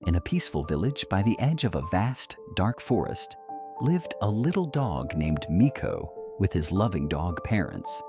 In a peaceful village by the edge of a vast, dark forest, lived a little dog named Miko with his loving dog parents.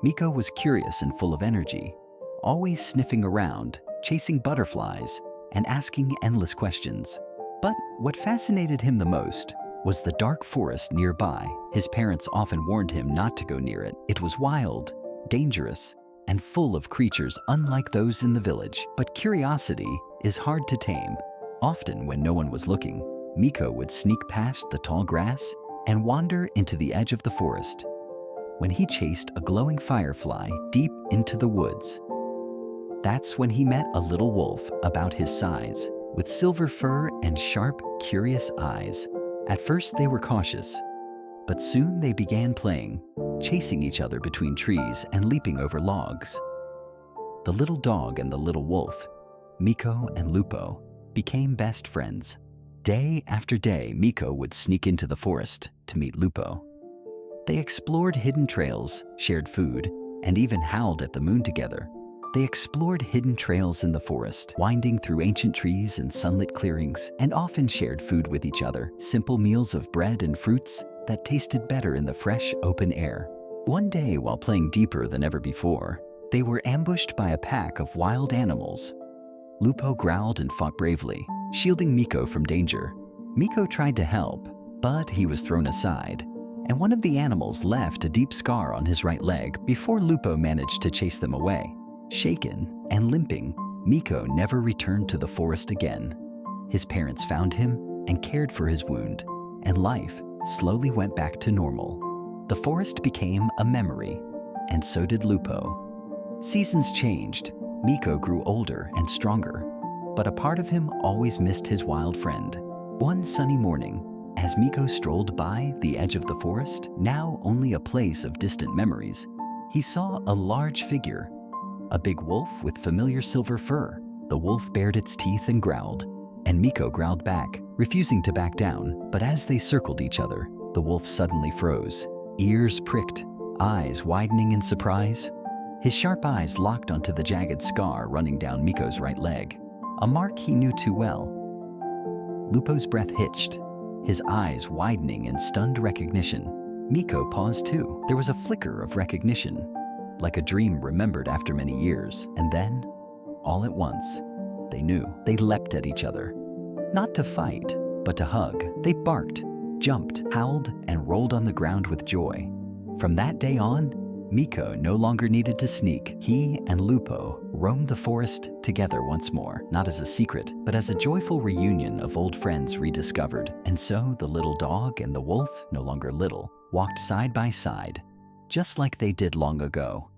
Miko was curious and full of energy, always sniffing around, chasing butterflies, and asking endless questions. But what fascinated him the most was the dark forest nearby. His parents often warned him not to go near it. It was wild, dangerous, and full of creatures unlike those in the village. But curiosity is hard to tame. Often when no one was looking, Miko would sneak past the tall grass and wander into the edge of the forest. When he chased a glowing firefly deep into the woods, that's when he met a little wolf about his size, with silver fur and sharp, curious eyes. At first they were cautious, but soon they began playing, chasing each other between trees and leaping over logs. The little dog and the little wolf, Miko and Lupo, became best friends. Day after day, Miko would sneak into the forest to meet Lupo. They explored hidden trails, shared food, and even howled at the moon together. They explored hidden trails in the forest, winding through ancient trees and sunlit clearings, and often shared food with each other, simple meals of bread and fruits that tasted better in the fresh, open air. One day, while playing deeper than ever before, they were ambushed by a pack of wild animals. Lupo growled and fought bravely, shielding Miko from danger. Miko tried to help, but he was thrown aside, and one of the animals left a deep scar on his right leg before Lupo managed to chase them away. Shaken and limping, Miko never returned to the forest again. His parents found him and cared for his wound, and life slowly went back to normal. The forest became a memory, and so did Lupo. Seasons changed. Miko grew older and stronger, but a part of him always missed his wild friend. One sunny morning, as Miko strolled by the edge of the forest, now only a place of distant memories, he saw a large figure. A big wolf with familiar silver fur. The wolf bared its teeth and growled, and Miko growled back, refusing to back down. But as they circled each other, the wolf suddenly froze, ears pricked, eyes widening in surprise. His sharp eyes locked onto the jagged scar running down Miko's right leg, a mark he knew too well. Lupo's breath hitched, his eyes widening in stunned recognition. Miko paused too. There was a flicker of recognition, like a dream remembered after many years. And then, all at once, they knew. They leapt at each other, not to fight, but to hug. They barked, jumped, howled, and rolled on the ground with joy. From that day on, Miko no longer needed to sneak. He and Lupo roamed the forest together once more, not as a secret, but as a joyful reunion of old friends rediscovered. And so the little dog and the wolf, no longer little, walked side by side, just like they did long ago.